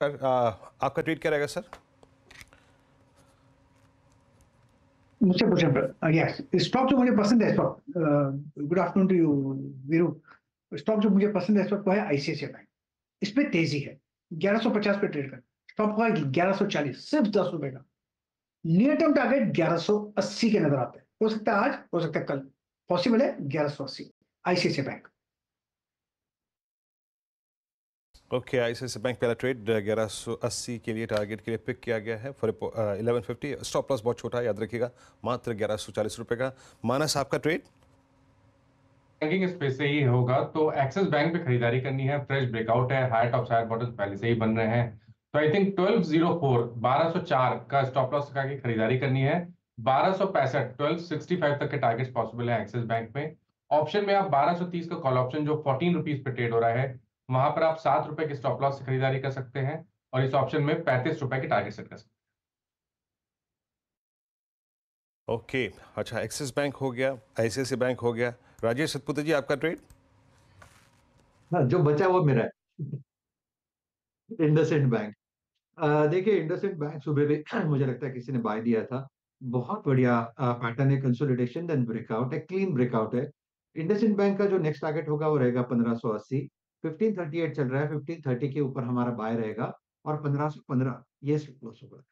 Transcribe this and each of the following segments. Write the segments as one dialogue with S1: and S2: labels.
S1: आपका ट्रेड क्या रहेगा सर?
S2: मुझसे पूछे यस, स्टॉक जो मुझे पसंद है, stock good afternoon to you Veeru. Stock जो मुझे पसंद है इस वक्त वो है आईसीआईसीआई बैंक। इस पे तेजी है, 1150 पे ट्रेड कर, स्टॉप हुआ 1140, सिर्फ 10 रुपए का। नियर टर्म टारगेट 1180 के नजर आते हैं, हो सकता है आज, हो सकता है कल, पॉसिबल है 1180 ICICI bank.
S1: Okay, ICICI bank पहला ट्रेड 1180 के लिए टारगेट के लिए पिक किया गया है फॉर 1150। स्टॉप लॉस बहुत छोटा है, याद रखिएगा, मात्र 1140 रुपए का। मानस, आपका ट्रेड?
S3: बैंकिंग स्पेस से ही होगा तो एक्सिस बैंक पे खरीदारी करनी है। फ्रेश ब्रेकआउट है, हायर टॉप हायर बॉटम पहले से ही बन रहे हैं, तो आई थिंक 1204 1204 का स्टॉप लॉस लगा के खरीदारी करनी है। 1265 1265 तक के टारगेट्स पॉसिबल है एक्सिस बैंक में। ऑप्शन में आप 1230 का कॉल ऑप्शन जो 14 रुपीज पे ट्रेड हो रहा है, वहां पर आप 7 रुपए के स्टॉप लॉस से खरीदारी कर सकते हैं और इस ऑप्शन में 35 रुपए के टारगेट सेट कर सकते हैं।
S1: ओके, अच्छा, एक्सिस बैंक हो गया, आईसीआईसीआई बैंक हो गया। राजेश सतपुते जी, आपका ट्रेड?
S4: हाँ, जो बचा वो मेरा है। इंडसइंड बैंक। देखिए, इंडसइंड बैंक सुबह भी मुझे लगता है किसी ने बाय दिया था। बहुत बढ़िया पैटर्न है, कंसोलिडेशन देन ब्रेकआउट है, क्लीन ब्रेकआउट है। इंडसइंड बैंक का जो नेक्स्ट टारगेट होगा वो रहेगा 1580। 1538 चल रहा है, 1530 के ऊपर हमारा बाय रहेगा और 1515 ये स्टॉप लॉस होगा।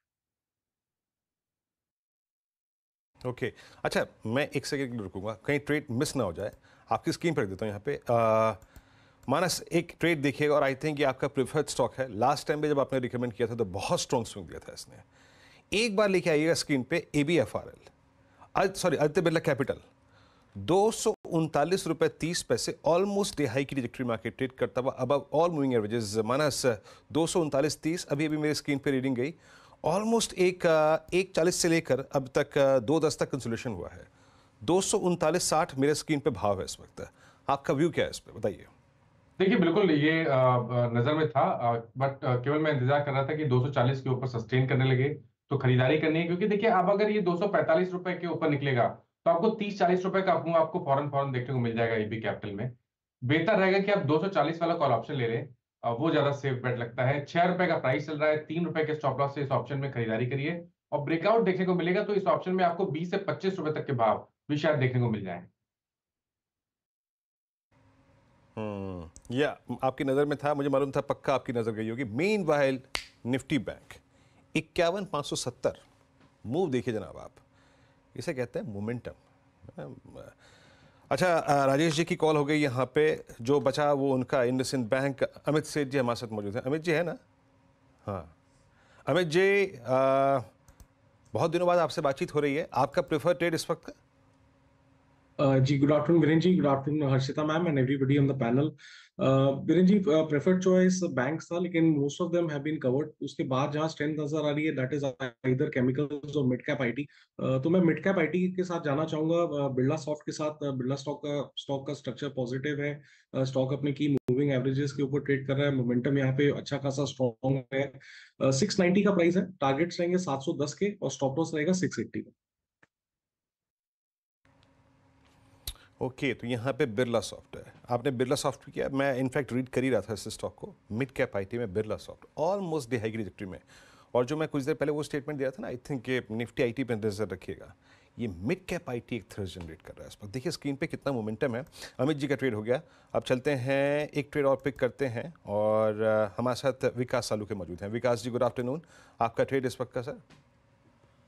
S1: ओके, अच्छा, मैं एक सेकंड के लिए रुकूंगा, कहीं ट्रेड मिस ना हो जाए। आपकी स्क्रीन पर रख देता हूँ यहाँ पे। मानस, एक ट्रेड देखिएगा और आई थिंक ये आपका प्रिफर्ड स्टॉक है। लास्ट टाइम पे जब आपने रिकमेंड किया था तो बहुत स्ट्रॉन्ग स्विंग दिया था इसने। एक बार लेके आइएगा स्क्रीन पे ABFRL, sorry, Aditya Birla capital. 239 रुपये 30 पैसे, ऑलमोस्ट डे हाई की ट्रेजेक्टरी मार्केट ट्रेड करता हुआ अब ऑल मूविंग एवरेजेस। मानस, 239.30 अभी अभी मेरी स्क्रीन पे रीडिंग गई। ऑलमोस्ट 1:40 से लेकर अब तक 2:10 तक कंसोलिडेशन हुआ है। 239.60 मेरे स्क्रीन पे भाव है इस वक्त। आपका व्यू क्या है इस पे, बताइए।
S3: देखिए, बिल्कुल ये नजर में था, बट केवल मैं इंतजार कर रहा था कि 240 के ऊपर सस्टेन करने लगे तो खरीदारी करनी है। क्योंकि देखिए, अब अगर ये 245 रुपए के ऊपर निकलेगा तो आपको 30-40 रुपए का मूव आपको फौरन फौरन देखने को मिल जाएगा एबी कैपिटल में। बेहतर रहेगा कि आप 240 वाला कॉल ऑप्शन ले लें, वो ज्यादा सेफ बेट लगता है। 6 रुपए का प्राइस चल रहा है, 3 रुपए के स्टॉप लॉस से इस ऑप्शन में खरीदारी करिए और ब्रेकआउट देखने को मिलेगा तो इस ऑप्शन में आपको 20 से 25 रुपए तक के भाव भी शायद देखने को मिल जाए।
S1: या आपकी नज़र में था, मुझे मालूम था पक्का आपकी नज़र गई होगी। Main while Nifty bank 51,570 move देखिए जनाब आप, इसे कहते हैं मोमेंटम। अच्छा, राजेश जी की कॉल हो गई यहाँ पे। जो बचा वो उनका इंडसइंड बैंक। अमित सेठ जी हमारे साथ मौजूद हैं। अमित जी है ना? हाँ, अमित जी, बहुत दिनों बाद आपसे बातचीत हो रही है। आपका प्रेफर ट्रेड इस वक्त?
S5: जी, good afternoon Viren ji, good afternoon Harshita ma'am and everybody on the panel. Viren ji, preferred choice banks था लेकिन most of them have been covered. उसके बाद जहां स्ट्रेंथ नजर आ रही है दैट इज आइदर केमिकल्स और मिड कैप आईटी। तो मैं मिड कैप आईटी के साथ जाना चाहूंगा, बिरला सॉफ्ट के साथ। बिरला स्टॉक का स्ट्रक्चर पॉजिटिव है, स्टॉक अपने की मूविंग एवरेजेस के ऊपर ट्रेड कर रहा है, मोमेंटम यहाँ पे अच्छा खासा स्ट्रॉन्ग है। 690 का प्राइस है, टारगेट्स रहेंगे 710 के और स्टॉप लॉस रहेगा 680 का।
S1: ओके, तो यहाँ पे बिरला सॉफ्ट है। आपने बिरला सॉफ्ट भी किया, मैं इनफैक्ट रीड कर ही रहा था इस स्टॉक को। मिड कैप आईटी में Birla soft almost day high की ट्रेजेक्टरी में। और जो मैं कुछ देर पहले वो स्टेटमेंट दिया था ना, आई थिंक ये निफ्टी आईटी पे नजर रखिएगा। ये मिड कैप आईटी एक थ्रस्ट जनरेट कर रहा है इस वक्त। देखिए स्क्रीन पे कितना मोमेंटम है। अमित जी का ट्रेड हो गया। अब चलते हैं, एक ट्रेड और पिक करते हैं और हमारे साथ विकास सालू के मौजूद हैं। विकास जी, गुड आफ्टरनून। आपका ट्रेड इस वक्त का sir?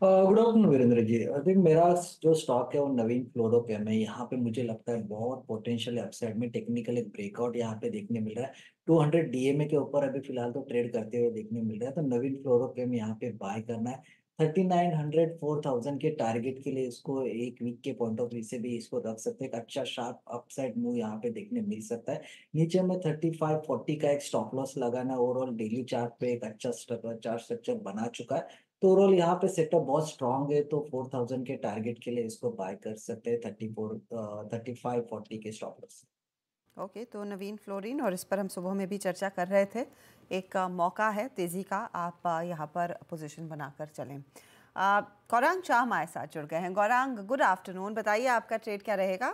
S6: Good afternoon Virendra ji. देख, मेरा जो स्टॉक है वो नवीन फ्लोरोकेम है। यहाँ पे मुझे लगता है बहुत पोटेंशियल अपसाइड में, टेक्निकल एक ब्रेकआउट यहाँ पे देखने मिल रहा है। 200 डीएमए के ऊपर अभी फिलहाल तो ट्रेड करते हुए देखने मिल रहा है, तो नवीन फ्लोरोकेम यहाँ पे बाय करना है। 3900 4000 के टारगेट के लिए इसको एक वीक के पॉइंट ऑफ व्यू से भी इसको रख सकते हैं। एक अच्छा शार्प अपसाइड मूव यहाँ पे देखने मिल सकता है। नीचे में 3540 का एक स्टॉप लॉस लगाना। ओवरऑल डेली चार्ट पे एक अच्छा चार्ट स्ट्रक्चर बना चुका है, तो ओवरऑल यहाँ पे सेटअप बहुत स्ट्रांग है। तो 4000 के टारगेट के लिए इसको बाय कर सकते हैं 3540 के स्टॉप लॉस।
S7: ओके, तो नवीन फ्लोरिन, और इस पर हम सुबह में भी चर्चा कर रहे थे। एक मौका है तेज़ी का, आप यहाँ पर पोजीशन बनाकर चलें। गौरांग शाह हमारे साथ जुड़ गए हैं। गौरांग, गुड आफ्टरनून, बताइए आपका ट्रेड क्या रहेगा?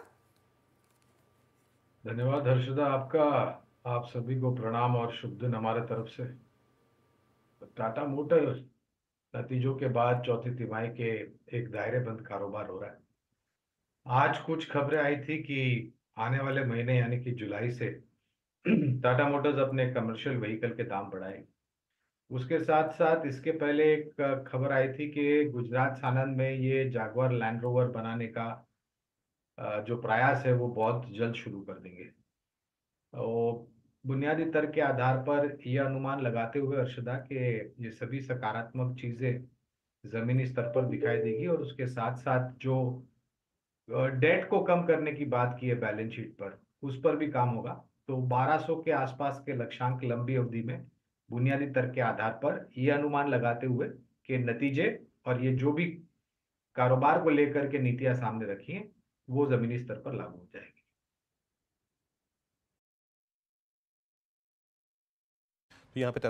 S8: धन्यवाद हर्षदा, आपका। आप सभी को प्रणाम और शुभ दिन हमारे तरफ से। टाटा मोटर्स नतीजों के बाद चौथी तिमाही के एक दायरेबंद कारोबार हो रहा है। आज कुछ खबरें आई थी कि आने वाले महीने यानी कि जुलाई से टाटा मोटर्स अपने कमर्शियल व्हीकल के दाम बढ़ाएगी। उसके साथ साथ इसके पहले एक खबर आई थी कि गुजरात सानंद में ये जागवार लैंड रोवर बनाने का जो प्रयास है वो बहुत जल्द शुरू कर देंगे। और बुनियादी तर्क के आधार पर यह अनुमान लगाते हुए अर्शदा के ये सभी सकारात्मक चीजें जमीनी स्तर पर दिखाई देगी और उसके साथ साथ जो डेट को कम करने की बात की है बैलेंस शीट पर, उस पर भी काम होगा। तो 1200 के आसपास के लक्ष्यांक लंबी अवधि में बुनियादी तर्क के आधार पर यह अनुमान लगाते हुए कि नतीजे और ये जो भी कारोबार को लेकर के नीतियां सामने रखी हैं वो जमीनी स्तर पर लागू हो जाएगी।
S1: तो यहाँ पे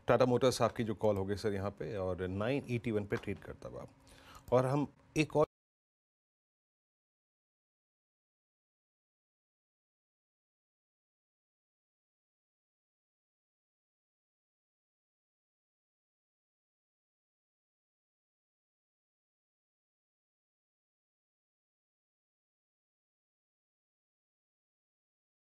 S1: टाटा मोटर्स आपकी जो कॉल हो गई सर यहाँ पे, और 981 पे ट्रेड करता हुआ, और हम एक और